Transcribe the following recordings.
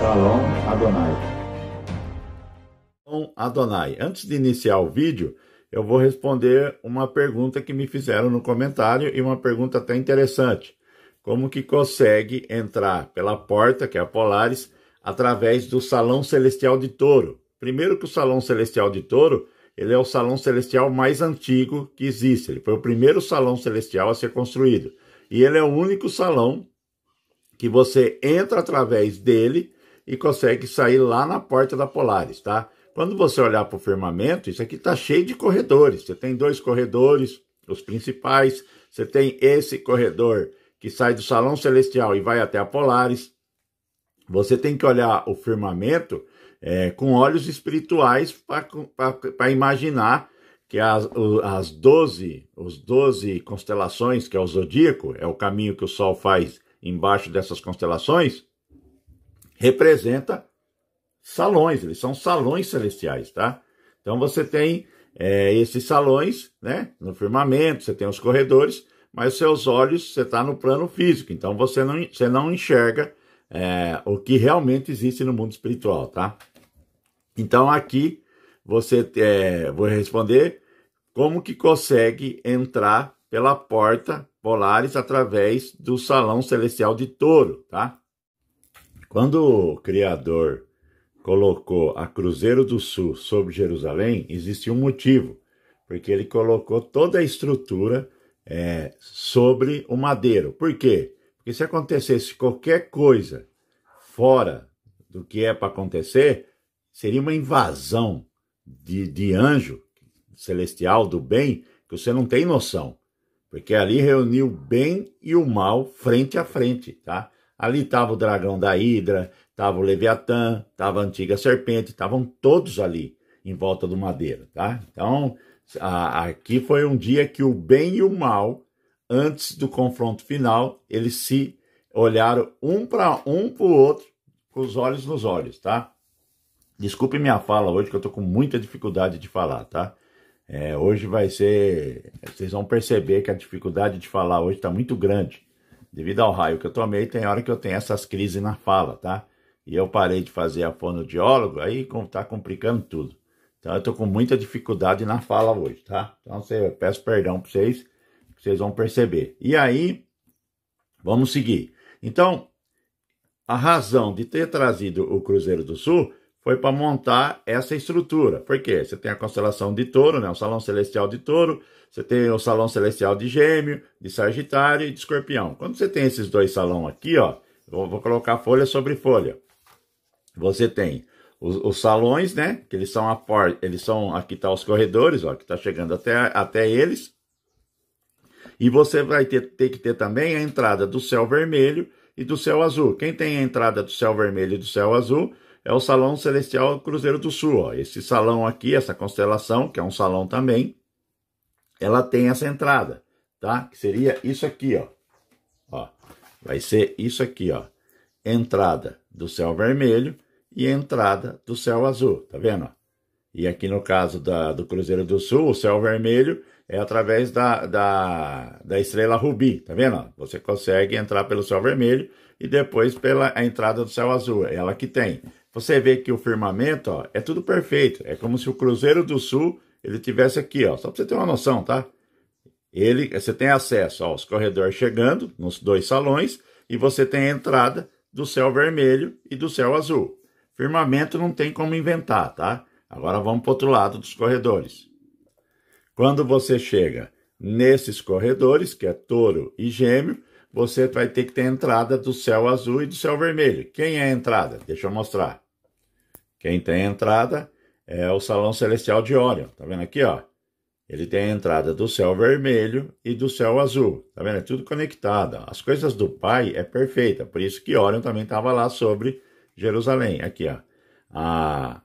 Shalom Adonai. Shalom Adonai. Antes de iniciar o vídeo, eu vou responder uma pergunta que me fizeram no comentário e uma pergunta até interessante. Como que consegue entrar pela porta, que é a Polaris, através do Salão Celestial de Touro? Primeiro que o Salão Celestial de Touro, ele é o salão celestial mais antigo que existe. Ele foi o primeiro salão celestial a ser construído. E ele é o único salão que você entra através dele e consegue sair lá na porta da Polaris, tá? Quando você olhar para o firmamento, isso aqui está cheio de corredores. Você tem 2 corredores, os principais. Você tem esse corredor que sai do Salão Celestial e vai até a Polaris. Você tem que olhar o firmamento com olhos espirituais para imaginar que os 12 constelações, que é o zodíaco, é o caminho que o Sol faz embaixo dessas constelações, representa salões, eles são salões celestiais, tá? Então você tem esses salões, né, no firmamento, você tem os corredores, mas os seus olhos, você está no plano físico, então você não enxerga o que realmente existe no mundo espiritual, tá? Então aqui vou responder como que consegue entrar pela porta Polaris através do Salão Celestial de Touro, tá? Quando o Criador colocou a Cruzeiro do Sul sobre Jerusalém, existe um motivo, porque ele colocou toda a estrutura sobre o madeiro. Por quê? Porque se acontecesse qualquer coisa fora do que é para acontecer, seria uma invasão de anjo celestial do bem que você não tem noção. Porque ali reuniu o bem e o mal frente a frente, tá? Ali estava o dragão da Hidra, estava o Leviatã, estava a antiga serpente, estavam todos ali em volta do madeiro, tá? Então, aqui foi um dia que o bem e o mal, antes do confronto final, eles se olharam um para o outro, com os olhos nos olhos, tá? Desculpe minha fala hoje, que eu estou com muita dificuldade de falar, tá? Hoje vai ser... Vocês vão perceber que a dificuldade de falar hoje está muito grande. Devido ao raio que eu tomei, tem hora que eu tenho essas crises na fala, tá? E eu parei de fazer a fonoaudiólogo, aí tá complicando tudo. Então eu tô com muita dificuldade na fala hoje, tá? Então eu peço perdão para vocês, que vocês vão perceber. E aí, vamos seguir. Então, a razão de ter trazido o Cruzeiro do Sul foi para montar essa estrutura. Por quê? Você tem a constelação de Touro, né? O Salão Celestial de Touro, você tem o Salão Celestial de Gêmeo, de Sagitário e de Escorpião. Quando você tem esses 2 salões aqui, ó, eu vou colocar folha sobre folha. Você tem os salões, né? Que eles são aqui tá os corredores, ó, que tá chegando até eles. E você vai ter que ter também a entrada do céu vermelho e do céu azul. Quem tem a entrada do céu vermelho e do céu azul é o Salão Celestial Cruzeiro do Sul, ó. Esse salão aqui, essa constelação, que é um salão também, ela tem essa entrada, tá? Que seria isso aqui, ó. Vai ser isso aqui, ó. Entrada do céu vermelho e entrada do céu azul, tá vendo? E aqui no caso do Cruzeiro do Sul, o céu vermelho é através da estrela Rubi, tá vendo? Você consegue entrar pelo céu vermelho e depois pela entrada do céu azul, é ela que tem. Você vê que o firmamento, ó, é tudo perfeito. É como se o Cruzeiro do Sul, ele tivesse aqui, ó. Só para você ter uma noção, tá? Você tem acesso aos corredores chegando, nos 2 salões, e você tem a entrada do céu vermelho e do céu azul. Firmamento não tem como inventar, tá? Agora vamos para o outro lado dos corredores. Quando você chega nesses corredores, que é Touro e Gêmeo, você vai ter que ter a entrada do céu azul e do céu vermelho. Quem é a entrada? Deixa eu mostrar. Quem tem a entrada é o Salão Celestial de Órion. Tá vendo aqui, ó? Ele tem a entrada do céu vermelho e do céu azul. Tá vendo? É tudo conectado. As coisas do Pai é perfeita. Por isso que Órion também estava lá sobre Jerusalém. Aqui, ó. A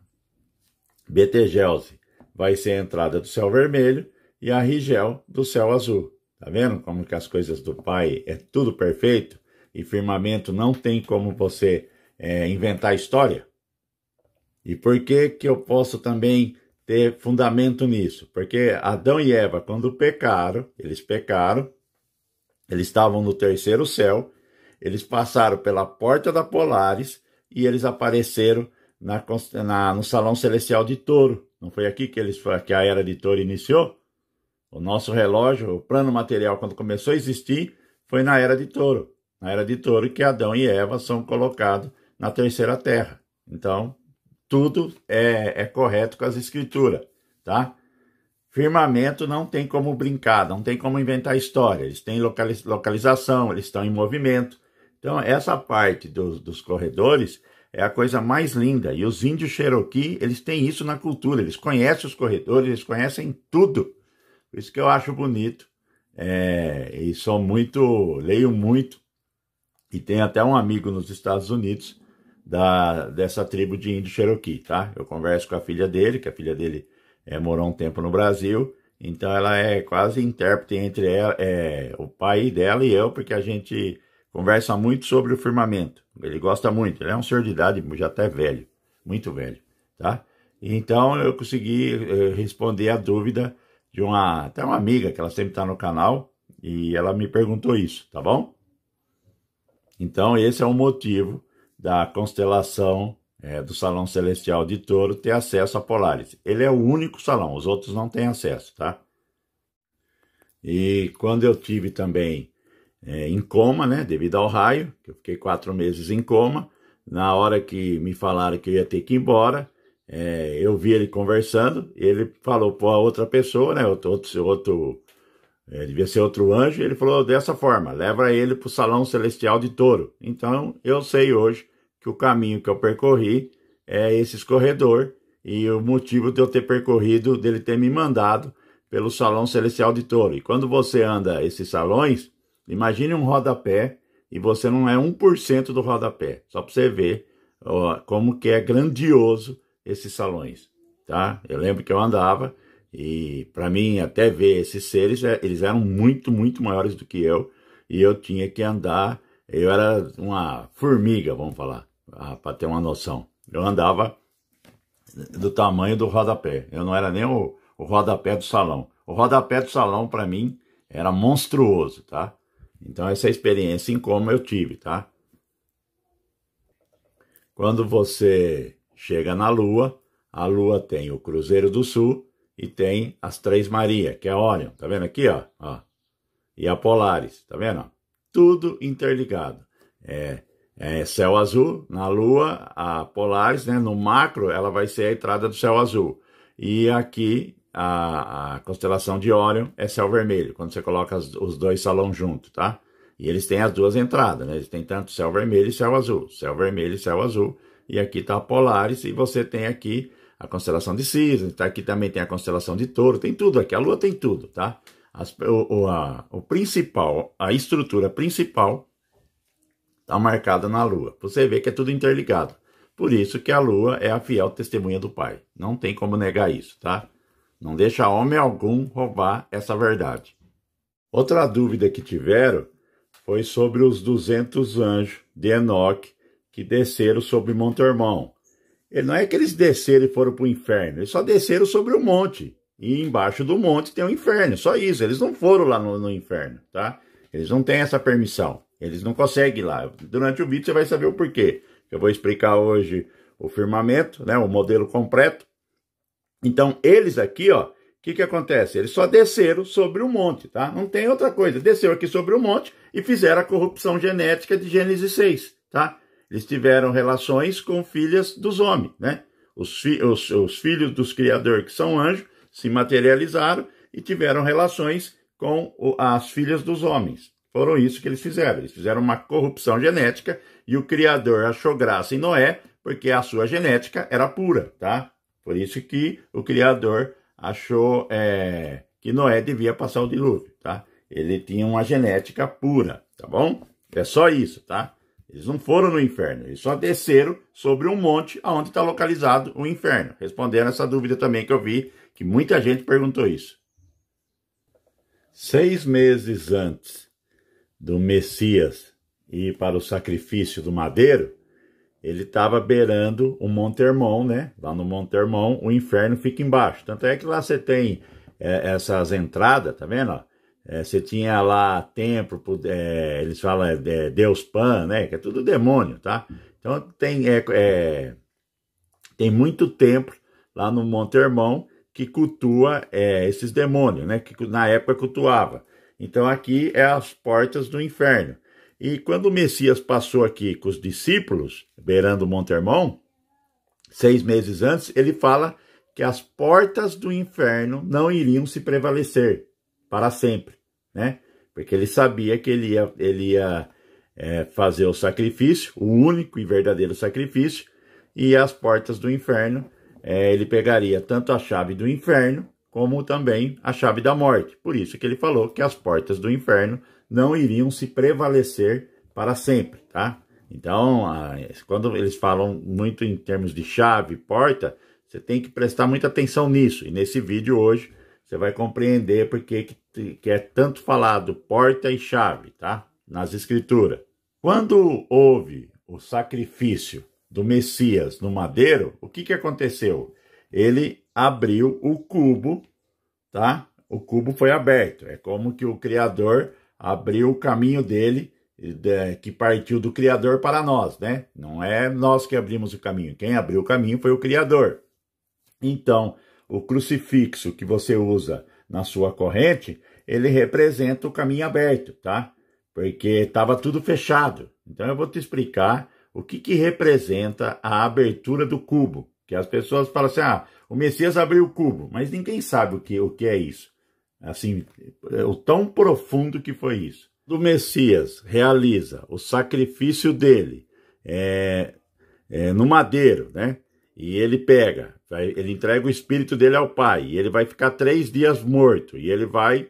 Betelgeuse vai ser a entrada do céu vermelho e a Rigel do céu azul. Tá vendo como que as coisas do Pai é tudo perfeito? E firmamento não tem como você inventar história? E por que que eu posso também ter fundamento nisso? Porque Adão e Eva, quando pecaram, eles estavam no terceiro céu, eles passaram pela porta da Polaris e eles apareceram no Salão Celestial de Touro. Não foi aqui que a Era de Touro iniciou? O nosso relógio, o plano material, quando começou a existir, foi na Era de Touro. Na Era de Touro que Adão e Eva são colocados na terceira terra. Então, tudo é correto com as escrituras, tá? Firmamento não tem como brincar, não tem como inventar história. Eles têm localização, eles estão em movimento. Então, essa parte dos corredores é a coisa mais linda. E os índios Cherokee, eles têm isso na cultura. Eles conhecem os corredores, eles conhecem tudo. Por isso que eu acho bonito. E leio muito. E tem até um amigo nos Estados Unidos dessa tribo de índio Cherokee, tá? Eu converso com a filha dele, que a filha dele morou um tempo no Brasil. Então ela é quase intérprete entre o pai dela e eu, porque a gente conversa muito sobre o firmamento. Ele gosta muito, ele é um senhor de idade, já até velho, muito velho, tá? Então eu consegui responder a dúvida de até uma amiga, que ela sempre está no canal, e ela me perguntou isso, tá bom? Então esse é o motivo da constelação do Salão Celestial de Touro ter acesso a Polaris. Ele é o único salão, os outros não têm acesso, tá? E quando eu tive também em coma, né, devido ao raio, que eu fiquei 4 meses em coma, na hora que me falaram que eu ia ter que ir embora, eu vi ele conversando, ele falou para outra pessoa, né, devia ser outro anjo, ele falou dessa forma: leva ele para o Salão Celestial de Touro. Então eu sei hoje que o caminho que eu percorri é esse corredor, e o motivo de eu ter percorrido, dele ter me mandado pelo Salão Celestial de Touro. E quando você anda esses salões, imagine um rodapé, e você não é 1% do rodapé. Só para você ver como que é grandioso esses salões, tá? Eu lembro que eu andava, e para mim até ver esses seres, eles eram muito, muito maiores do que eu, e eu tinha que andar, eu era uma formiga, vamos falar, para ter uma noção. Eu andava do tamanho do rodapé, eu não era nem o rodapé do salão. O rodapé do salão, para mim, era monstruoso, tá? Então essa experiência em coma eu tive, tá? Quando você chega na Lua, a Lua tem o Cruzeiro do Sul e tem as Três Marias, que é Órion, tá vendo aqui, ó? E a Polaris, tá vendo? Tudo interligado. Céu azul, na Lua, a Polaris, né? No macro, ela vai ser a entrada do céu azul. E aqui, a constelação de Órion é céu vermelho, quando você coloca os dois salões juntos, tá? E eles têm as duas entradas, né? Eles têm tanto céu vermelho e céu azul. Céu vermelho e céu azul. E aqui tá a Polaris, e você tem aqui a constelação de Cisne, tá? Aqui também tem a constelação de Touro, tem tudo aqui. A Lua tem tudo, tá? O principal, a estrutura principal está marcada na Lua. Você vê que é tudo interligado. Por isso que a Lua é a fiel testemunha do Pai. Não tem como negar isso, tá? Não deixa homem algum roubar essa verdade. Outra dúvida que tiveram foi sobre os 200 anjos de Enoque que desceram sobre Monte Hermon. Não é que eles desceram e foram para o inferno, eles só desceram sobre o monte. E embaixo do monte tem o inferno, só isso. Eles não foram lá no inferno, tá? Eles não têm essa permissão. Eles não conseguem ir lá. Durante o vídeo você vai saber o porquê. Eu vou explicar hoje o firmamento, né, o modelo completo. Então, eles aqui, ó, o que acontece? Eles só desceram sobre o monte, tá? Não tem outra coisa. Desceram aqui sobre o monte e fizeram a corrupção genética de Gênesis 6, tá? Eles tiveram relações com filhas dos homens, né? Os filhos dos criadores, que são anjos, se materializaram e tiveram relações com as filhas dos homens. Foram isso que eles fizeram. Eles fizeram uma corrupção genética e o Criador achou graça em Noé, porque a sua genética era pura, tá? Por isso que o Criador achou que Noé devia passar o dilúvio, tá? Ele tinha uma genética pura, tá bom? É só isso, tá? Eles não foram no inferno, eles só desceram sobre um monte onde está localizado o inferno. Respondendo essa dúvida também que eu vi, que muita gente perguntou isso. 6 meses antes do Messias ir para o sacrifício do madeiro, ele estava beirando o Monte Hermon, né? Lá no Monte Hermon, o inferno fica embaixo. Tanto é que lá você tem essas entradas, tá vendo? Você tinha lá templo, eles falam Deus Pan, né? Que é tudo demônio, tá? Então tem muito templo lá no Monte Hermon que cultua esses demônios, né? Que na época cultuava. Então aqui é as portas do inferno. E quando o Messias passou aqui com os discípulos, beirando o Monte Hermon, 6 meses antes, ele fala que as portas do inferno não iriam se prevalecer para sempre, né? Porque ele sabia que ele ia fazer o sacrifício, o único e verdadeiro sacrifício, e as portas do inferno, ele pegaria tanto a chave do inferno, como também a chave da morte. Por isso que ele falou que as portas do inferno não iriam se prevalecer para sempre, tá? Então, quando eles falam muito em termos de chave, porta, você tem que prestar muita atenção nisso. E nesse vídeo hoje, você vai compreender porque que é tanto falado porta e chave, tá? Nas escrituras. Quando houve o sacrifício do Messias no madeiro, o que aconteceu? Ele abriu o cubo, tá? O cubo foi aberto. É como que o Criador abriu o caminho dele, que partiu do Criador para nós, né? Não é nós que abrimos o caminho. Quem abriu o caminho foi o Criador. Então, o crucifixo que você usa na sua corrente, ele representa o caminho aberto, tá? Porque estava tudo fechado. Então, eu vou te explicar o que representa a abertura do cubo. Que as pessoas falam assim, o Messias abriu o cubo, mas ninguém sabe o que é isso. Assim, o tão profundo que foi isso. O Messias realiza o sacrifício dele no madeiro, né? E ele ele entrega o espírito dele ao Pai, e ele vai ficar 3 dias morto, e ele vai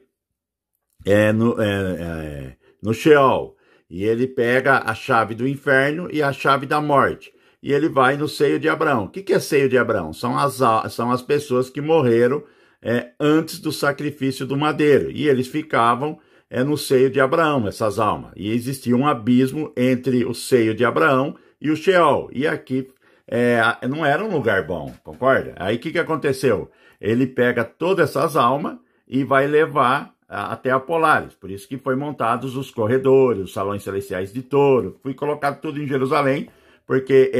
no Sheol, e ele pega a chave do inferno e a chave da morte, e ele vai no seio de Abraão. O que é seio de Abraão? São as pessoas que morreram antes do sacrifício do madeiro, e eles ficavam no seio de Abraão, essas almas, e existia um abismo entre o seio de Abraão e o Sheol, e aqui não era um lugar bom, concorda? Aí o que aconteceu? Ele pega todas essas almas e vai levar até a Polaris, por isso que foi montados os corredores, os salões celestiais de touro, foi colocado tudo em Jerusalém, porque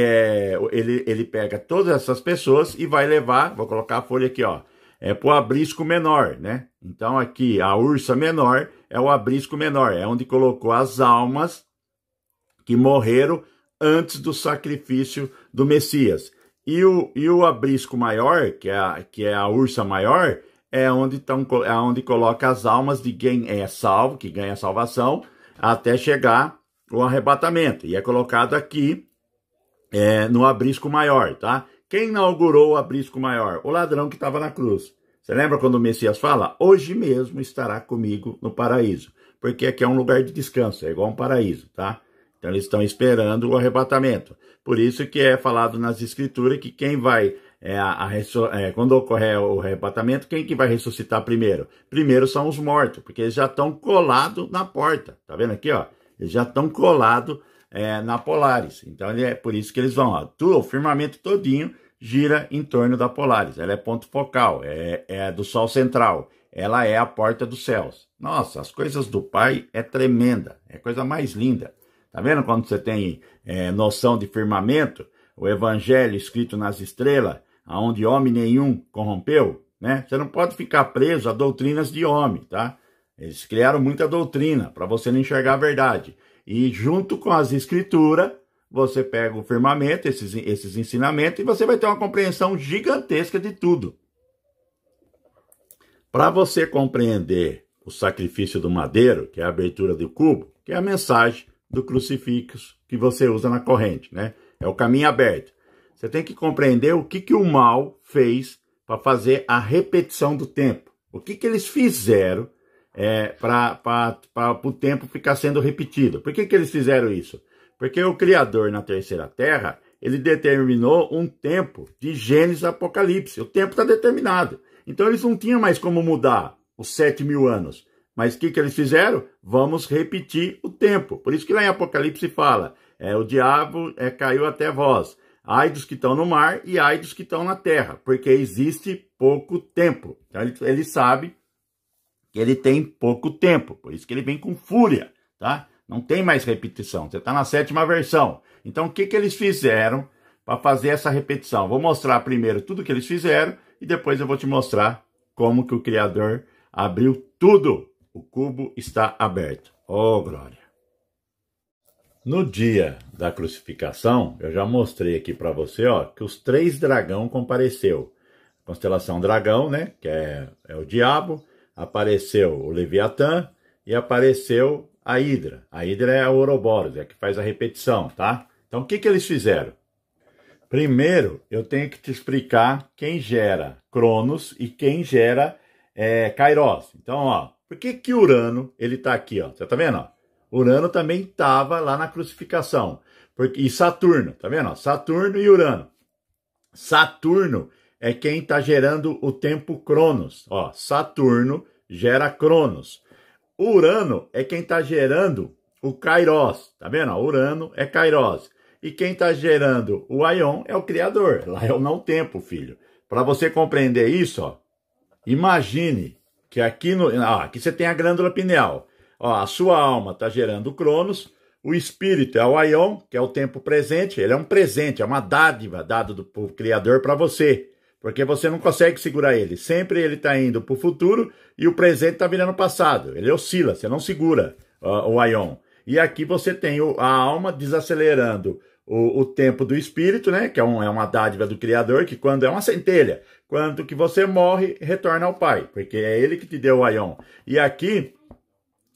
ele pega todas essas pessoas e vai levar, vou colocar a folha aqui, ó, para o abrisco menor, né? Então aqui, a ursa menor é o abrisco menor, é onde colocou as almas que morreram antes do sacrifício do Messias. E o abrisco maior, que é a ursa maior, é onde coloca as almas de quem é salvo, que ganha a salvação, até chegar o arrebatamento. E é colocado aqui no abrisco maior, tá? Quem inaugurou o abrisco maior? O ladrão que estava na cruz. Você lembra quando o Messias fala? Hoje mesmo estará comigo no paraíso. Porque aqui é um lugar de descanso, é igual um paraíso, tá? Então eles estão esperando o arrebatamento. Por isso que é falado nas escrituras que quem vai, quando ocorrer o arrebatamento, quem que vai ressuscitar primeiro? Primeiro são os mortos, porque eles já estão colados na porta. Tá vendo aqui, ó? Eles já estão colados na Polaris. Então é por isso que eles vão, ó. O firmamento todinho gira em torno da Polaris. Ela é ponto focal, é do Sol central. Ela é a porta dos céus. Nossa, as coisas do Pai é tremenda. É a coisa mais linda. Tá vendo quando você tem noção de firmamento? O evangelho escrito nas estrelas, aonde homem nenhum corrompeu, né? Você não pode ficar preso a doutrinas de homem, tá? Eles criaram muita doutrina para você não enxergar a verdade. E junto com as escrituras, você pega o firmamento, esses ensinamentos, e você vai ter uma compreensão gigantesca de tudo. Para você compreender o sacrifício do madeiro, que é a abertura do cubo, que é a mensagem do crucifixo que você usa na corrente, né? É o caminho aberto. Você tem que compreender o que o mal fez para fazer a repetição do tempo. O que eles fizeram para o tempo ficar sendo repetido. Por que eles fizeram isso? Porque o Criador na terceira terra, ele determinou um tempo de Gênesis e Apocalipse. O tempo está determinado. Então eles não tinham mais como mudar os 7.000 anos. Mas o que eles fizeram? Vamos repetir o tempo. Por isso que lá em Apocalipse fala, o diabo caiu até vós. Ai dos que estão no mar e ai dos que estão na terra. Porque existe pouco tempo. Então ele sabe que ele tem pouco tempo. Por isso que ele vem com fúria, tá? Não tem mais repetição. Você está na 7ª versão. Então, o que eles fizeram para fazer essa repetição? Vou mostrar primeiro tudo que eles fizeram e depois eu vou te mostrar como que o Criador abriu tudo. O cubo está aberto. Oh, glória! No dia da crucificação, eu já mostrei aqui para você, ó, que os 3 dragão compareceu. Constelação Dragão, né, que é o diabo, apareceu o Leviatã e apareceu a Hidra. A Hidra é a Ouroboros, é a que faz a repetição, tá? Então, o que eles fizeram? Primeiro, eu tenho que te explicar quem gera Cronos e quem gera Kairos. Então, ó, por que Urano, ele tá aqui, ó? Você tá vendo, ó? Urano também estava lá na crucificação. E Saturno, tá vendo? Ó? Saturno e Urano. Saturno é quem está gerando o tempo Cronos. Ó, Saturno gera Cronos. Urano é quem está gerando o Kairos. Tá vendo? Ó, Urano é Kairos. E quem está gerando o Aion é o Criador. Lá é o não tempo, filho. Para você compreender isso, ó, imagine que aqui, aqui você tem a glândula pineal. Ó, a sua alma está gerando o Cronos, o espírito é o Aion, que é o tempo presente. Ele é um presente, é uma dádiva dado do Criador para você, porque você não consegue segurar ele. Sempre ele está indo para o futuro e o presente está virando passado. Ele oscila, você não segura o Aion. E aqui você tem a alma desacelerando o tempo do espírito, né? Que é uma dádiva do Criador, que quando é uma centelha, quando que você morre, retorna ao Pai, porque é ele que te deu o Aion. E aqui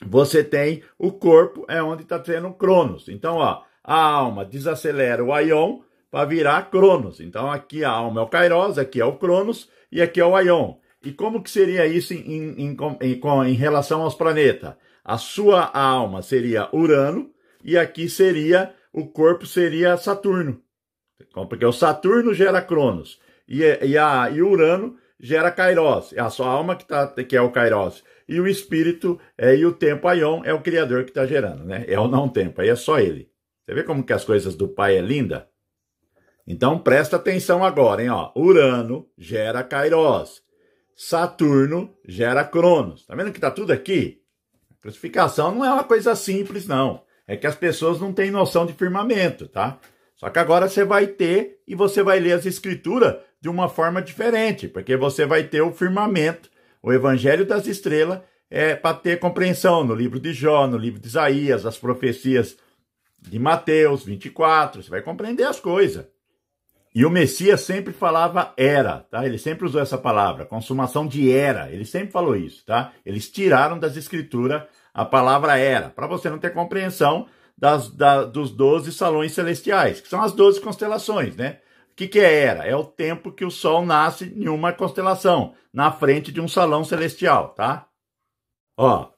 você tem o corpo, é onde está tendo Cronos. Então, ó, a alma desacelera o Aion para virar Cronos. Então, aqui a alma é o Kairos, aqui é o Cronos e aqui é o Aion. E como que seria isso em relação aos planetas? A sua alma seria Urano e aqui seria, o corpo seria Saturno. Porque o Saturno gera Cronos e Urano gera Kairos. É a sua alma que é o Kairos. E o espírito e o tempo Aion é o Criador que está gerando, né? É o não tempo, aí é só ele. Você vê como que as coisas do Pai é linda? Então presta atenção agora, hein? Ó, Urano gera Kairos. Saturno gera Cronos. Tá vendo que tá tudo aqui? A crucificação não é uma coisa simples, não. É que as pessoas não têm noção de firmamento, tá? Só que agora você vai ter e você vai ler as escrituras de uma forma diferente, porque você vai ter o firmamento, o Evangelho das Estrelas, para ter compreensão no livro de Jó, no livro de Isaías, as profecias de Mateus 24, você vai compreender as coisas. E o Messias sempre falava era, tá? Ele sempre usou essa palavra, consumação de era, ele sempre falou isso, tá? Eles tiraram das escrituras a palavra era, para você não ter compreensão dos 12 salões celestiais, que são as 12 constelações, né? O que é era? É o tempo que o Sol nasce em uma constelação, na frente de um salão celestial, tá? Ó,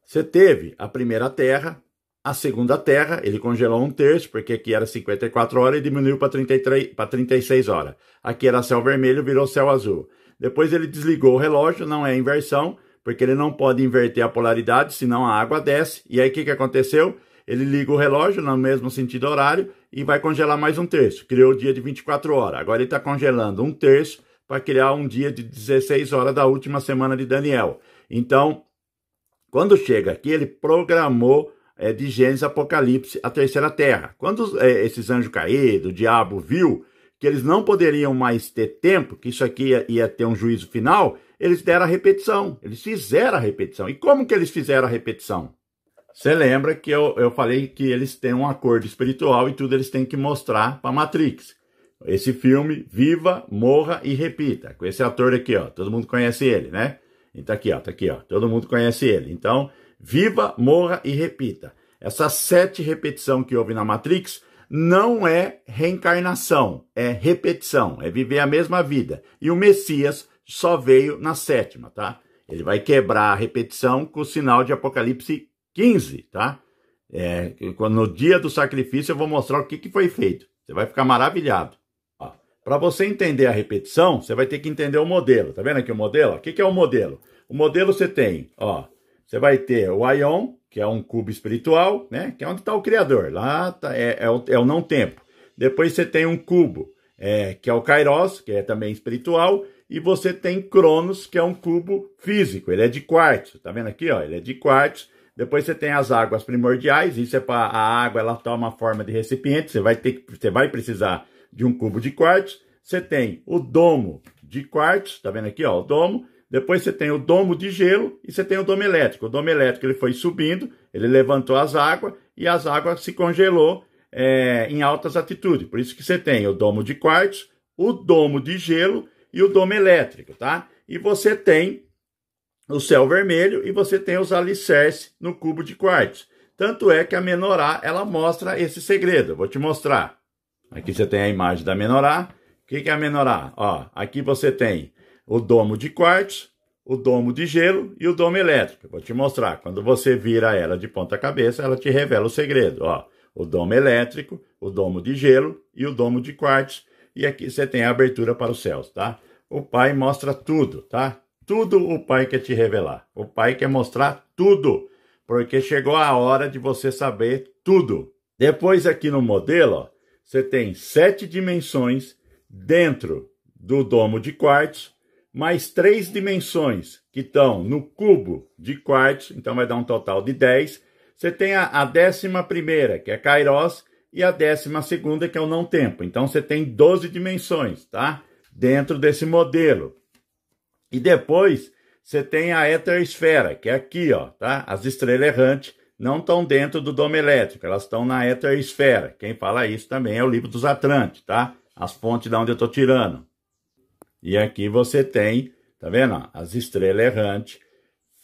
você teve a primeira Terra, a segunda Terra, ele congelou 1/3, porque aqui era 54 horas e diminuiu para 36 horas. Aqui era céu vermelho, virou céu azul. Depois ele desligou o relógio, não é inversão, porque ele não pode inverter a polaridade, senão a água desce. E aí o que aconteceu? Ele liga o relógio no mesmo sentido horário e vai congelar mais 1/3. Criou o dia de 24 horas. Agora ele está congelando 1/3 para criar um dia de 16 horas da última semana de Daniel. Então, quando chega aqui, ele programou de Gênesis Apocalipse a terceira terra. Quando esses anjos caídos, o diabo viu que eles não poderiam mais ter tempo, que isso aqui ia ter um juízo final, eles deram a repetição. Eles fizeram a repetição. E como que eles fizeram a repetição? Você lembra que eu falei que eles têm um acordo espiritual e tudo eles têm que mostrar para Matrix. Esse filme, Viva, Morra e Repita. Com esse ator aqui, ó. Todo mundo conhece ele, né? E tá aqui, ó. Todo mundo conhece ele. Então, viva, morra e repita. Essas 7 repetições que houve na Matrix não é reencarnação, é repetição, é viver a mesma vida. E o Messias só veio na 7ª, tá? Ele vai quebrar a repetição com o sinal de Apocalipse 15, tá? No dia do sacrifício eu vou mostrar o que foi feito. Você vai ficar maravilhado. Para você entender a repetição, você vai ter que entender o modelo. Tá vendo aqui o modelo? O que é o modelo? O modelo você tem, ó, você vai ter o Aion, que é um cubo espiritual, né? Que é onde está o Criador. Lá tá, é o não tempo. Depois você tem um cubo, que é o Kairos, que é também espiritual. E você tem Cronos, que é um cubo físico. Ele é de quartzo. Tá vendo aqui, ó? Ele é de quartzo. Depois você tem as águas primordiais, isso é para a água, ela toma forma de recipiente, você vai precisar de um cubo de quartzo. Você tem o domo de quartzo, tá vendo aqui, ó, o domo. Depois você tem o domo de gelo e você tem o domo elétrico. O domo elétrico ele foi subindo, ele levantou as águas e as águas se congelou em altas altitudes. Por isso que você tem o domo de quartzo, o domo de gelo e o domo elétrico, tá? E você tem o céu vermelho e você tem os alicerces no cubo de quartzo. Tanto é que a menorá, ela mostra esse segredo. Eu vou te mostrar. Aqui você tem a imagem da menorá. O que é a menorá? Ó, aqui você tem o domo de quartzo, o domo de gelo e o domo elétrico. Vou te mostrar. Quando você vira ela de ponta cabeça, ela te revela o segredo. Ó, o domo elétrico, o domo de gelo e o domo de quartzo. E aqui você tem a abertura para os céus, tá? O Pai mostra tudo, tá? Tudo o Pai quer te revelar. O Pai quer mostrar tudo, porque chegou a hora de você saber tudo. Depois aqui no modelo, ó, você tem 7 dimensões dentro do domo de quartzo, mais 3 dimensões que estão no cubo de quartzo, então vai dar um total de 10. Você tem a 11ª, que é Kairos, e a 12ª, que é o não-tempo. Então você tem 12 dimensões, tá? Dentro desse modelo. E depois você tem a heteroesfera, que é aqui, ó, tá? As estrelas errantes não estão dentro do domo elétrico, elas estão na heteroesfera. Quem fala isso também é o livro dos Atlantes, tá? As fontes de onde eu estou tirando. E aqui você tem, tá vendo? As estrelas errantes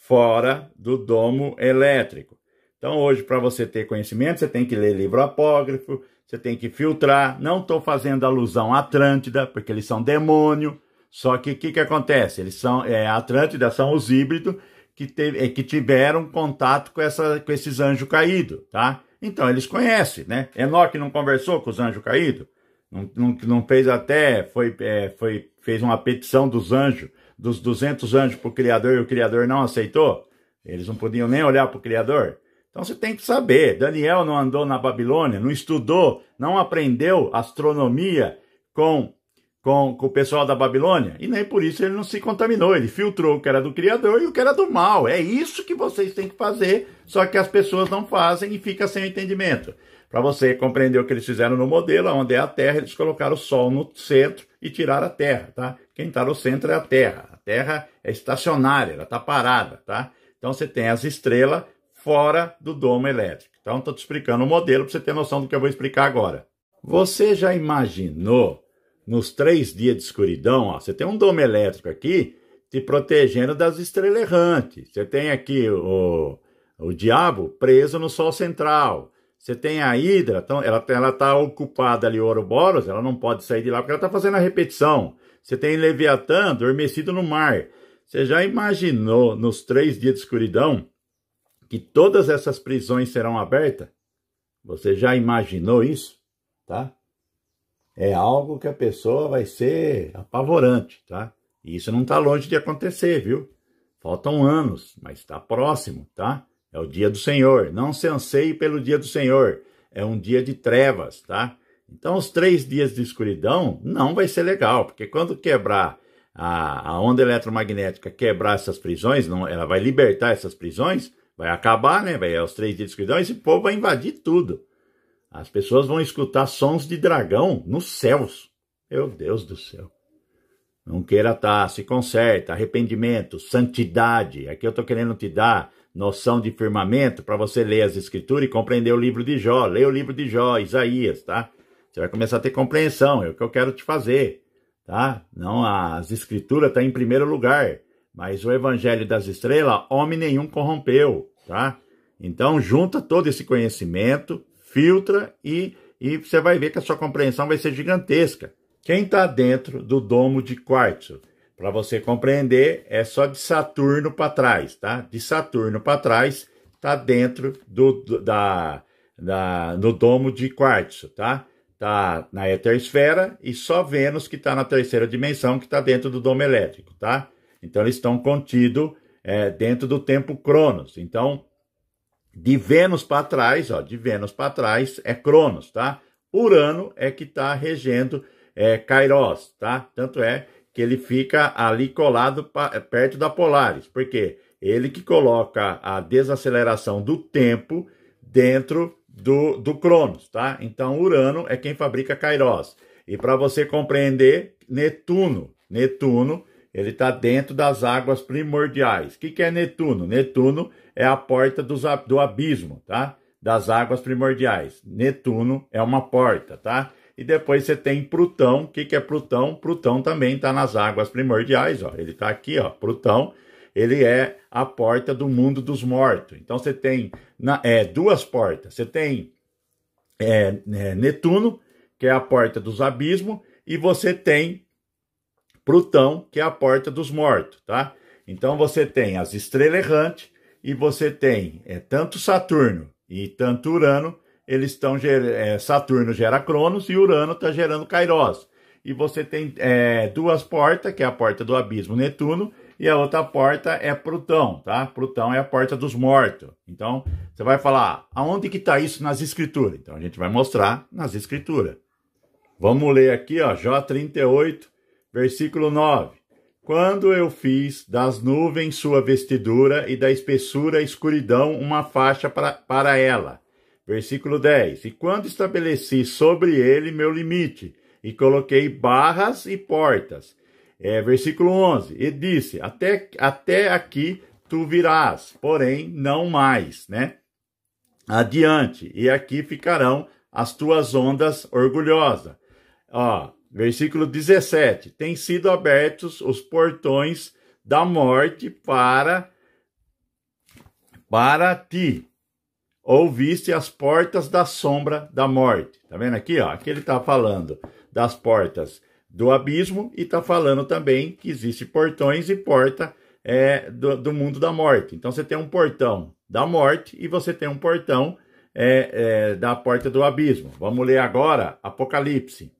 fora do domo elétrico. Então hoje, para você ter conhecimento, você tem que ler livro apócrifo, você tem que filtrar. Não estou fazendo alusão à Atlântida, porque eles são demônio. Só que o que acontece? Eles são, Atlântida são os híbridos que tiveram contato com esses anjos caídos, tá? Então eles conhecem, né? Enoque não conversou com os anjos caídos? Não fez até, fez uma petição dos anjos, dos 200 anjos para o Criador, e o Criador não aceitou? Eles não podiam nem olhar para o Criador? Então você tem que saber, Daniel não andou na Babilônia, não estudou, não aprendeu astronomia com o pessoal da Babilônia, e nem por isso ele não se contaminou, ele filtrou o que era do Criador e o que era do mal. É isso que vocês têm que fazer, só que as pessoas não fazem e fica sem entendimento. Para você compreender o que eles fizeram no modelo, onde é a Terra, eles colocaram o Sol no centro e tiraram a Terra, tá? Quem está no centro é a Terra. A Terra é estacionária, ela está parada, tá? Então você tem as estrelas fora do domo elétrico. Então estou te explicando o modelo para você ter noção do que eu vou explicar agora. Você já imaginou, nos 3 dias de escuridão, ó, você tem um domo elétrico aqui te protegendo das estrelas errantes. Você tem aqui o diabo preso no Sol central. Você tem a Hidra, então ela está ocupada ali, Ouroboros, ela não pode sair de lá porque ela está fazendo a repetição. Você tem Leviatã adormecido no mar. Você já imaginou, nos 3 dias de escuridão, que todas essas prisões serão abertas? Você já imaginou isso? Tá? É algo que a pessoa vai ser apavorante, tá? E isso não está longe de acontecer, viu? Faltam anos, mas está próximo, tá? É o dia do Senhor. Não se anseie pelo dia do Senhor. É um dia de trevas, tá? Então, os 3 dias de escuridão não vai ser legal, porque quando quebrar a onda eletromagnética, quebrar essas prisões, ela vai libertar essas prisões, vai acabar, né? Vai os 3 dias de escuridão, esse povo vai invadir tudo. As pessoas vão escutar sons de dragão nos céus. Meu Deus do céu. Não queira se conserta, arrependimento, santidade. Aqui eu estou querendo te dar noção de firmamento para você ler as escrituras e compreender o livro de Jó. Leia o livro de Jó, Isaías, tá? Você vai começar a ter compreensão, é o que eu quero te fazer, tá? Não, as escrituras estão em primeiro lugar, mas o evangelho das estrelas, homem nenhum corrompeu, tá? Então, junta todo esse conhecimento, filtra e você vai ver que a sua compreensão vai ser gigantesca. Quem está dentro do domo de quartzo? Para você compreender, é só de Saturno para trás, tá? De Saturno para trás, está dentro no domo de quartzo, tá? Está na heteroesfera e só Vênus que está na 3ª dimensão, que está dentro do domo elétrico, tá? Então, eles estão contidos dentro do tempo Cronos. Então, de Vênus para trás, ó, de Vênus para trás é Cronos, tá? Urano é que está regendo Kairos, tá? Tanto é que ele fica ali colado perto da Polaris. Por quê? Ele que coloca a desaceleração do tempo dentro do Cronos, tá? Então, Urano é quem fabrica Kairos. E para você compreender, Netuno, ele está dentro das águas primordiais. O que é Netuno? Netuno é a porta do abismo, tá? Das águas primordiais. Netuno é uma porta, tá? E depois você tem Plutão. O que é Plutão? Plutão também está nas águas primordiais, ó. Ele está aqui, ó, Plutão. Ele é a porta do mundo dos mortos. Então você tem duas portas. Você tem Netuno, que é a porta dos abismos, e você tem Plutão, que é a porta dos mortos, tá? Então você tem as estrelas errantes e você tem tanto Saturno e tanto Urano, eles estão Saturno gera Cronos e Urano está gerando Kairos. E você tem duas portas, que é a porta do abismo, Netuno, e a outra porta é Plutão, tá? Plutão é a porta dos mortos. Então, você vai falar, aonde que está isso nas escrituras? Então, a gente vai mostrar nas escrituras. Vamos ler aqui, ó, Jó 38, versículo 9. Quando eu fiz das nuvens sua vestidura e da espessura escuridão uma faixa para ela. Versículo 10. E quando estabeleci sobre ele meu limite e coloquei barras e portas. Versículo 11, e disse, até aqui tu virás, porém não mais, né? Adiante, e aqui ficarão as tuas ondas orgulhosas. Ó, versículo 17, tem sido abertos os portões da morte para ti. Ouviste as portas da sombra da morte. Tá vendo aqui, ó? Aqui ele está falando das portas do abismo e está falando também que existe portões e porta do mundo da morte. Então você tem um portão da morte e você tem um portão da porta do abismo. Vamos ler agora Apocalipse.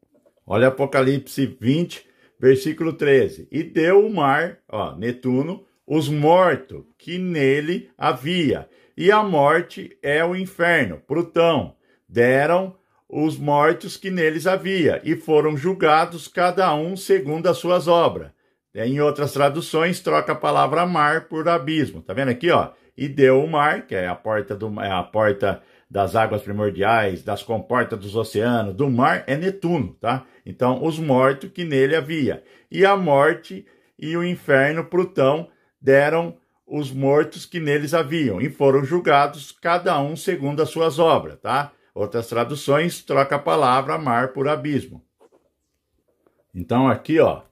Olha Apocalipse 20, versículo 13. E deu o mar, ó, Netuno, os mortos que nele havia. E a morte é o inferno, Plutão. Deram os mortos que neles havia, e foram julgados cada um segundo as suas obras. Em outras traduções, troca a palavra mar por abismo. Tá vendo aqui, ó? E deu o mar, que é a porta das águas primordiais, das comportas dos oceanos, do mar é Netuno, tá? Então, os mortos que nele havia. E a morte e o inferno, Plutão, deram os mortos que neles haviam, e foram julgados cada um segundo as suas obras, tá? Outras traduções, troca a palavra mar por abismo. Então aqui, ó,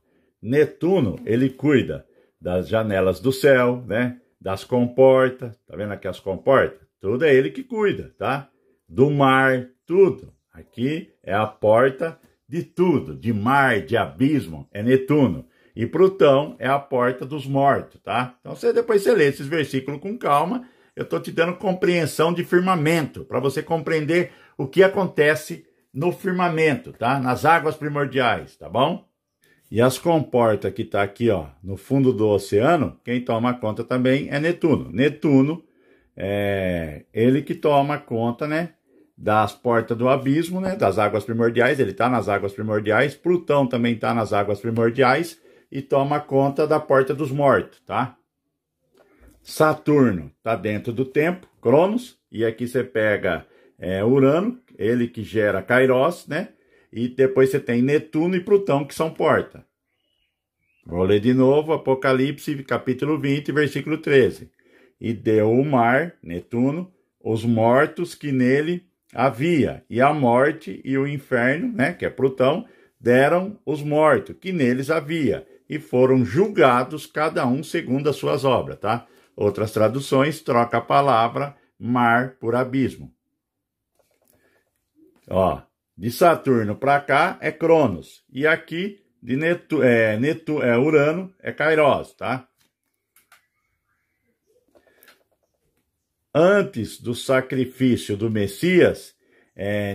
Netuno, ele cuida das janelas do céu, né? Das comportas, tá vendo aqui as comportas? Tudo é ele que cuida, tá? Do mar, tudo. Aqui é a porta de tudo, de mar, de abismo, é Netuno. E Plutão é a porta dos mortos, tá? Então depois você lê esses versículos com calma. Eu estou te dando compreensão de firmamento, para você compreender o que acontece no firmamento, tá? Nas águas primordiais, tá bom? E as comportas que tá aqui, ó, no fundo do oceano, quem toma conta também é Netuno. Netuno é ele que toma conta, né, das portas do abismo, né, das águas primordiais. Ele tá nas águas primordiais. Plutão também tá nas águas primordiais e toma conta da porta dos mortos, tá? Saturno está dentro do tempo, Cronos, e aqui você pega Urano, ele que gera Kairos, né? E depois você tem Netuno e Plutão, que são porta. Vou ler de novo, Apocalipse, capítulo 20, versículo 13. E deu o mar, Netuno, os mortos que nele havia, e a morte e o inferno, né? Que é Plutão, deram os mortos que neles havia, e foram julgados cada um segundo as suas obras, tá? Outras traduções, troca a palavra mar por abismo. Ó, de Saturno para cá é Cronos. E aqui de Urano é Kairos, tá? Antes do sacrifício do Messias,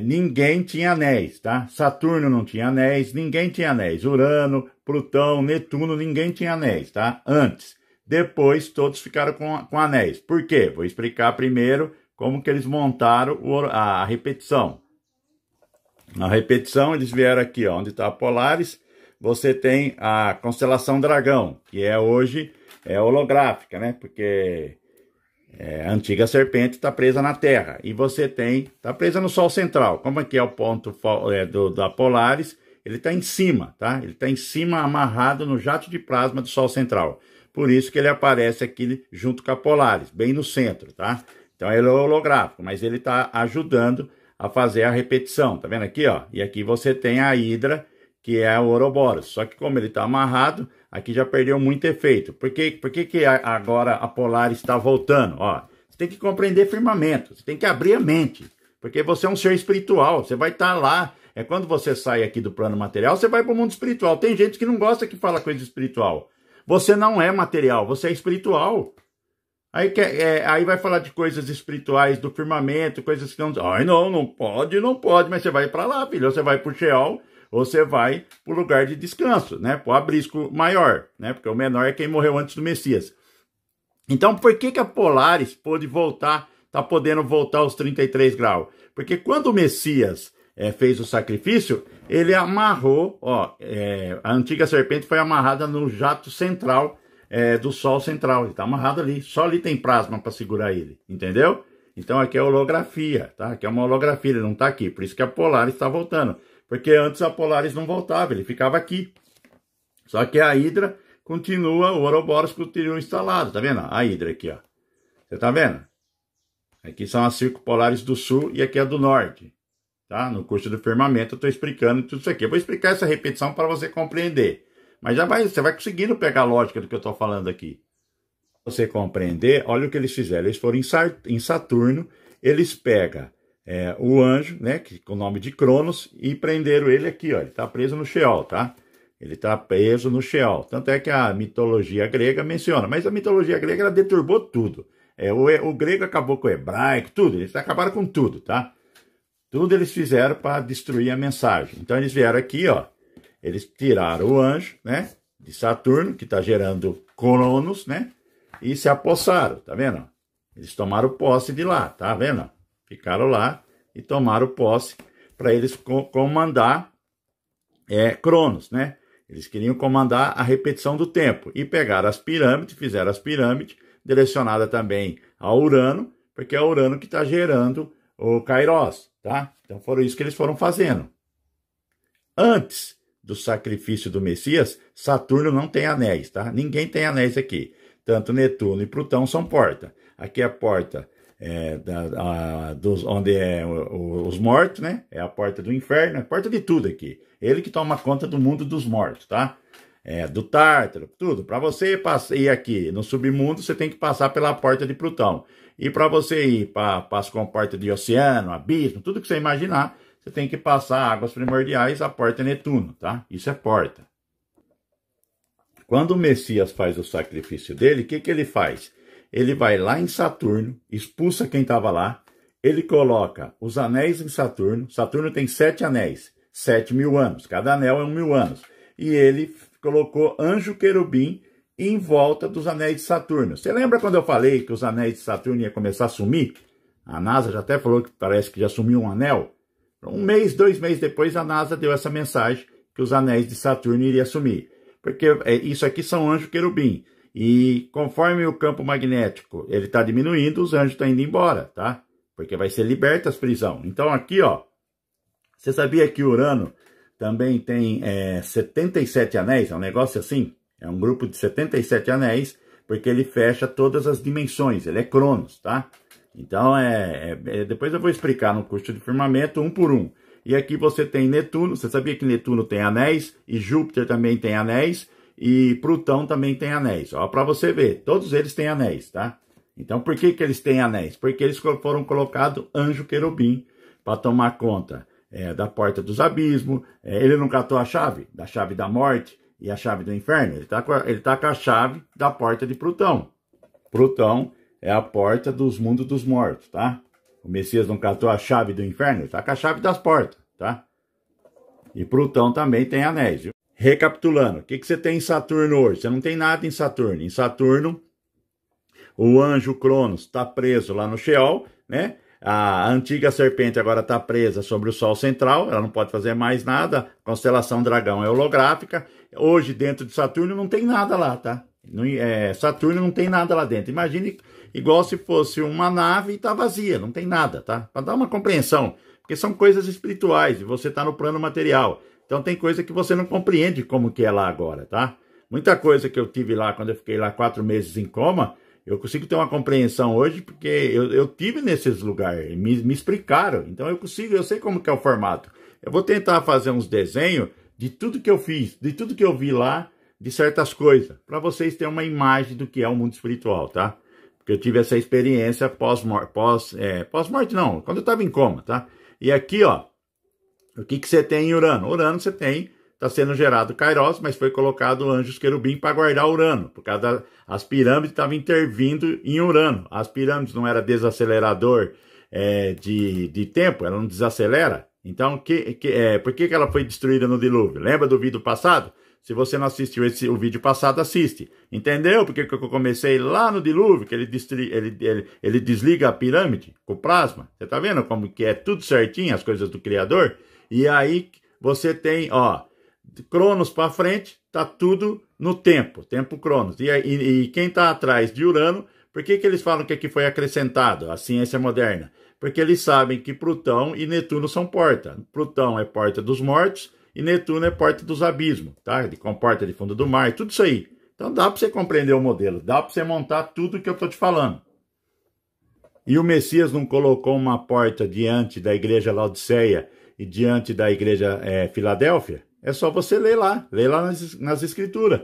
ninguém tinha anéis, tá? Saturno não tinha anéis, ninguém tinha anéis. Urano, Plutão, Netuno, ninguém tinha anéis, tá? Antes. Depois, todos ficaram com anéis. Por quê? Vou explicar primeiro como que eles montaram a repetição. Na repetição, eles vieram aqui, ó, onde está a Polaris. você tem a constelação Dragão, que hoje é holográfica, né? Porque a antiga serpente está presa na Terra. E você está presa no Sol central. Como aqui é o ponto da Polaris, ele está em cima, tá? Ele está em cima, amarrado no jato de plasma do Sol central. Por isso que ele aparece aqui junto com a Polaris, bem no centro, tá? Então ele é holográfico, mas ele está ajudando a fazer a repetição. Tá vendo aqui, ó? E aqui você tem a Hidra, que é o Ouroboros. Só que como ele está amarrado, aqui já perdeu muito efeito. Por que agora a Polaris está voltando? Ó, você tem que compreender firmamento, você tem que abrir a mente. Porque você é um ser espiritual, você vai estar lá. Quando você sai aqui do plano material, você vai para o mundo espiritual. Tem gente que não gosta que fala coisa espiritual. Você não é material, você é espiritual. Aí vai falar de coisas espirituais, do firmamento, coisas que não... Ai, não pode, mas você vai para lá, filho. Ou você vai para o Sheol, ou você vai para o lugar de descanso, né? Para o abrisco maior, né? Porque o menor é quem morreu antes do Messias. Então, por que a Polaris pôde voltar, tá podendo voltar aos 33 graus? Porque quando o Messias fez o sacrifício, ele amarrou, ó, a antiga serpente foi amarrada no jato central do Sol central. Ele está amarrado ali, só ali tem plasma para segurar ele, entendeu? Então aqui é holografia, tá? Aqui é uma holografia, ele não está aqui, por isso que a Polaris está voltando. Porque antes a Polaris não voltava, ele ficava aqui. Só que a Hidra continua, o Ouroboros continua instalado, tá vendo? A Hidra aqui, ó. Você tá vendo? Aqui são as circupolares do Sul e aqui é do Norte. Tá? No curso do firmamento eu estou explicando tudo isso aqui. Eu vou explicar essa repetição para você compreender. Mas você vai conseguindo pegar a lógica do que eu estou falando aqui. Pra você compreender, olha o que eles fizeram. Eles foram em Saturno, eles pegam o anjo, né, com o nome de Cronos, e prenderam ele aqui, ó. Ele está preso no Sheol, tá? Ele está preso no Sheol. Tanto é que a mitologia grega menciona. Mas a mitologia grega ela deturbou tudo. O grego acabou com o hebraico, tudo. Eles acabaram com tudo, tá? Tudo eles fizeram para destruir a mensagem. Então eles vieram aqui, ó. Eles tiraram o anjo, né? De Saturno, que está gerando Cronos, né? E se apossaram, tá vendo? Eles tomaram posse de lá, tá vendo? Ficaram lá e tomaram posse para eles comandar Cronos, né? Eles queriam comandar a repetição do tempo. E pegaram as pirâmides, fizeram as pirâmides, direcionada também a Urano, porque é Urano que está gerando o Kairos, tá? Então foram isso que eles foram fazendo. Antes do sacrifício do Messias, Saturno não tem anéis, tá? Ninguém tem anéis aqui. Tanto Netuno e Plutão são porta. Aqui é a porta onde os mortos, né? É a porta do inferno, é a porta de tudo aqui. Ele que toma conta do mundo dos mortos, tá? Do Tártaro, tudo. Para você ir aqui no submundo, você tem que passar pela porta de Plutão. E para você ir para as comportas de oceano, abismo, tudo que você imaginar, você tem que passar águas primordiais, a porta é Netuno, tá? Isso é porta. Quando o Messias faz o sacrifício dele, o que ele faz? Ele vai lá em Saturno, expulsa quem estava lá, ele coloca os anéis em Saturno. Saturno tem 7 anéis, 7.000 anos, cada anel é 1.000 anos. E ele colocou anjo querubim em volta dos anéis de Saturno. Você lembra quando eu falei que os anéis de Saturno iam começar a sumir? A NASA já até falou que parece que já sumiu um anel. 1 mês, 2 meses depois, a NASA deu essa mensagem que os anéis de Saturno iriam sumir. Porque isso aqui são anjos querubim. E conforme o campo magnético ele está diminuindo, os anjos estão indo embora, tá? Porque vai ser liberta as prisões. Então aqui, ó, você sabia que Urano também tem 77 anéis? É um negócio assim? É um grupo de 77 anéis, porque ele fecha todas as dimensões. Ele é Cronos, tá? Então, depois eu vou explicar no curso de firmamento, um por um. E aqui você tem Netuno. Você sabia que Netuno tem anéis? E Júpiter também tem anéis? E Plutão também tem anéis. Ó, para você ver, todos eles têm anéis, tá? Então, por que eles têm anéis? Porque eles foram colocados anjo querubim para tomar conta da porta dos abismos. Ele não catou a chave? Da chave da morte e a chave do inferno? Ele tá com a chave da porta de Plutão. Plutão é a porta dos mundos dos mortos, tá? O Messias não catou a chave do inferno? Ele tá com a chave das portas, tá? E Plutão também tem anéis, viu? Recapitulando, o que você tem em Saturno hoje? Você não tem nada em Saturno. Em Saturno, o anjo Cronos está preso lá no Sheol, né? A antiga serpente agora está presa sobre o Sol central, ela não pode fazer mais nada. A constelação Dragão é holográfica. Hoje, dentro de Saturno, não tem nada lá, tá? Saturno não tem nada lá dentro. Imagine igual se fosse uma nave e está vazia, não tem nada, tá? Para dar uma compreensão, porque são coisas espirituais e você está no plano material. Então tem coisa que você não compreende como que é lá agora, tá? Muita coisa que eu tive lá quando eu fiquei lá 4 meses em coma, eu consigo ter uma compreensão hoje porque eu tive nesses lugares, me explicaram. Então eu sei como que é o formato. Eu vou tentar fazer uns desenhos de tudo que eu fiz, de tudo que eu vi lá, de certas coisas, para vocês terem uma imagem do que é o mundo espiritual, tá? Porque eu tive essa experiência pós-morte não, quando eu estava em coma, tá? E aqui, ó, o que você tem em Urano? Urano você tem, está sendo gerado Kairos, mas foi colocado anjos querubim para guardar Urano, por causa das pirâmides estavam intervindo em Urano. As pirâmides não era desacelerador de tempo, ela não desacelera. Então, por que ela foi destruída no dilúvio? Lembra do vídeo passado? Se você não assistiu o vídeo passado, assiste. Entendeu? Porque eu comecei lá no dilúvio, que ele desliga a pirâmide com plasma. Você tá vendo como que é tudo certinho, as coisas do Criador? E aí você tem, ó, Cronos para frente, tá tudo no tempo Cronos. E quem tá atrás de Urano, por que eles falam que aqui foi acrescentado a ciência moderna? Porque eles sabem que Plutão e Netuno são porta. Plutão é porta dos mortos, e Netuno é porta dos abismos, tá? Ele comporta de fundo do mar, tudo isso aí. Então dá para você compreender o modelo, dá para você montar tudo que eu tô te falando. E o Messias não colocou uma porta diante da igreja Laodiceia e diante da igreja Filadélfia? É só você ler lá nas escrituras.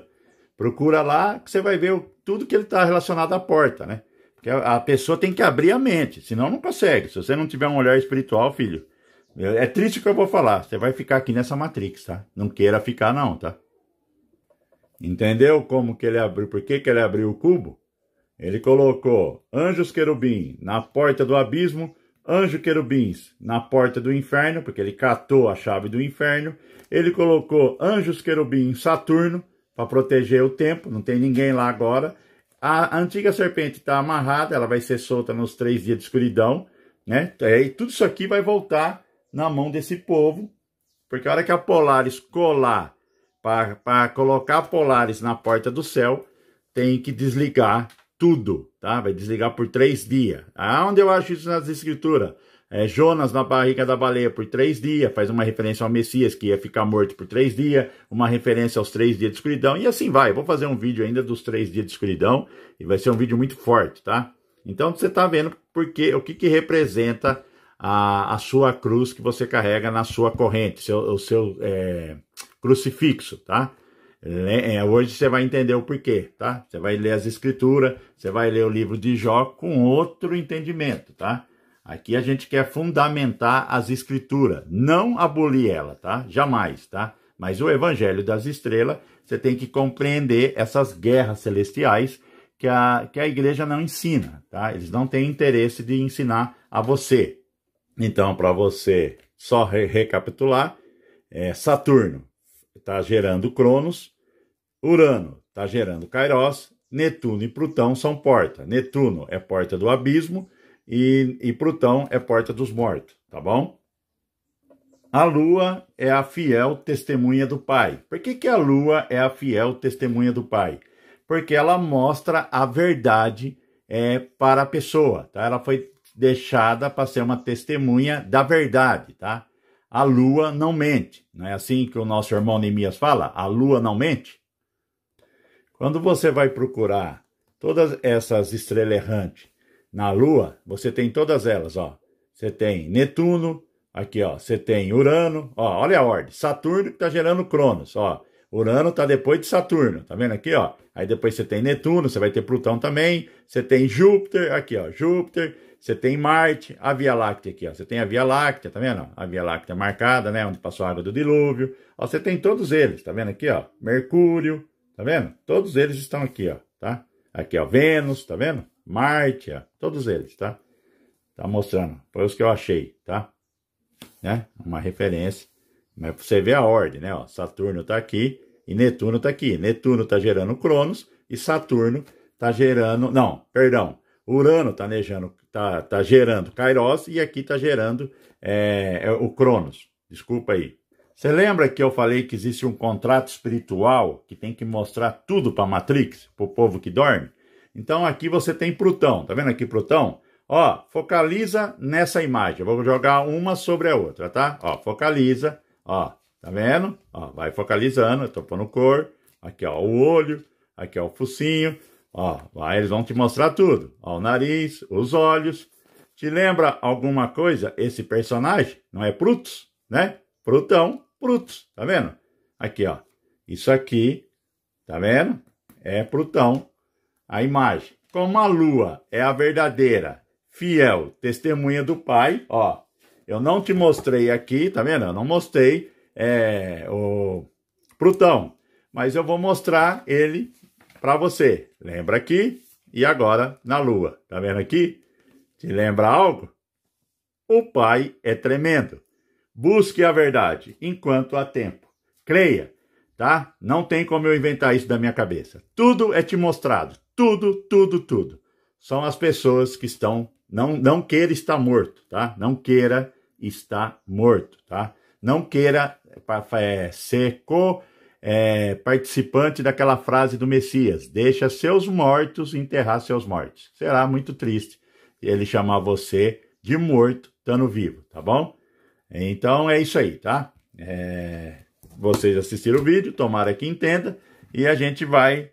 Procura lá que você vai ver tudo que ele está relacionado à porta, né? Porque a pessoa tem que abrir a mente, senão não consegue. Se você não tiver um olhar espiritual, filho, é triste o que eu vou falar. Você vai ficar aqui nessa Matrix, tá? Não queira ficar não, tá? Entendeu como que ele abriu? Por que ele abriu o cubo? Ele colocou anjos querubim na porta do abismo, anjo querubins na porta do inferno, porque ele catou a chave do inferno. Ele colocou anjos querubim em Saturno para proteger o tempo. Não tem ninguém lá agora. A antiga serpente está amarrada, ela vai ser solta nos 3 dias de escuridão, né? E tudo isso aqui vai voltar na mão desse povo, porque a hora que a Polaris colar, para colocar a Polaris na porta do céu, tem que desligar tudo, tá? Vai desligar por 3 dias. Aonde eu acho isso nas escrituras? Jonas na barriga da baleia por 3 dias, faz uma referência ao Messias que ia ficar morto por 3 dias, uma referência aos 3 dias de escuridão, e assim vai. Vou fazer um vídeo ainda dos 3 dias de escuridão, e vai ser um vídeo muito forte, tá? Então você tá vendo o que representa a sua cruz que você carrega na sua corrente, o seu crucifixo, tá? Hoje você vai entender o porquê, tá? Você vai ler as escrituras, você vai ler o livro de Jó com outro entendimento, tá? Aqui a gente quer fundamentar as escrituras, não abolir ela, tá? Jamais, tá? Mas o Evangelho das Estrelas, você tem que compreender essas guerras celestiais que a igreja não ensina, tá? Eles não têm interesse de ensinar a você. Então, para você só recapitular, Saturno está gerando Cronos, Urano está gerando Kairos, Netuno e Plutão são porta. Netuno é porta do abismo e Plutão é porta dos mortos, tá bom? A Lua é a fiel testemunha do Pai. Por que a Lua é a fiel testemunha do Pai? Porque ela mostra a verdade para a pessoa, tá? Ela foi deixada para ser uma testemunha da verdade, tá? A Lua não mente. Não é assim que o nosso irmão Neemias fala? A Lua não mente. Quando você vai procurar todas essas estrelas errantes na Lua, você tem todas elas, ó. Você tem Netuno, aqui, ó. Você tem Urano, ó. Olha a ordem. Saturno que está gerando Cronos, ó. Urano está depois de Saturno, tá vendo aqui, ó? Aí depois você tem Netuno, você vai ter Plutão também. Você tem Júpiter, aqui, ó. Júpiter. Você tem Marte, a Via Láctea aqui, ó. Você tem a Via Láctea, tá vendo? A Via Láctea marcada, né? Onde passou a água do dilúvio. Ó, você tem todos eles, tá vendo aqui, ó? Mercúrio, tá vendo? Todos eles estão aqui, ó, tá? Aqui, ó, Vênus, tá vendo? Marte, ó. Todos eles, tá? Tá mostrando. Foi os que eu achei, tá? Né? Uma referência. Mas pra você ver a ordem, né? Ó, Saturno tá aqui e Netuno tá aqui. Netuno tá gerando Cronos e Saturno tá gerando... Não, perdão. Urano tá gerando Kairos e aqui tá gerando o Cronos. Desculpa aí. Você lembra que eu falei que existe um contrato espiritual que tem que mostrar tudo para a Matrix, para o povo que dorme? Então aqui você tem Plutão, tá vendo aqui Plutão? Ó, focaliza nessa imagem, eu vou jogar uma sobre a outra, tá? Ó, focaliza, ó, tá vendo? Ó, vai focalizando, eu tô pondo cor, aqui ó, o olho, aqui ó, o focinho, ó, eles vão te mostrar tudo, ó, o nariz, os olhos. Te lembra alguma coisa esse personagem? Não é Plutus, né? Plutão, Plutus, tá vendo? Aqui, ó, isso aqui, tá vendo? É Plutão, a imagem. Como a Lua é a verdadeira, fiel testemunha do Pai, ó, eu não te mostrei aqui, tá vendo? Eu não mostrei o Plutão, mas eu vou mostrar ele para você. Lembra aqui e agora na Lua, tá vendo aqui? Te lembra algo? O Pai é tremendo. Busque a verdade enquanto há tempo. Creia, tá? Não tem como eu inventar isso da minha cabeça. Tudo é te mostrado. Tudo, tudo, tudo. São as pessoas que estão... Não queira estar morto, tá? Não queira estar morto, tá? Não queira ser participante daquela frase do Messias. Deixa seus mortos enterrar seus mortos. Será muito triste ele chamar você de morto estando vivo, tá bom? Então é isso aí, tá? Vocês assistiram o vídeo, tomara que entenda. E a gente vai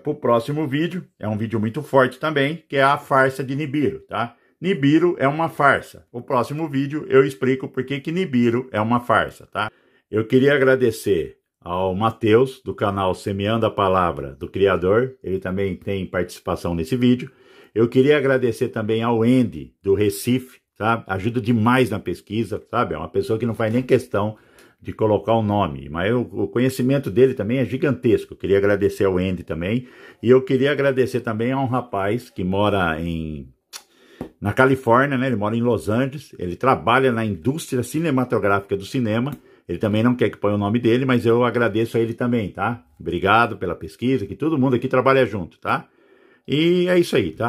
pro próximo vídeo. É um vídeo muito forte também, que é a farsa de Nibiru, tá? Nibiru é uma farsa. O próximo vídeo eu explico por que Nibiru é uma farsa, tá? Eu queria agradecer ao Matheus, do canal Semeando a Palavra do Criador. Ele também tem participação nesse vídeo. Eu queria agradecer também ao Andy, do Recife, tá? Ajuda demais na pesquisa, sabe? É uma pessoa que não faz nem questão de colocar o nome, mas o conhecimento dele também é gigantesco. Eu queria agradecer ao Andy também, e eu queria agradecer também a um rapaz que mora na Califórnia, né? Ele mora em Los Angeles, ele trabalha na indústria cinematográfica do cinema. Ele também não quer que ponha o nome dele, mas eu agradeço a ele também, tá? Obrigado pela pesquisa, que todo mundo aqui trabalha junto, tá? E é isso aí, tá?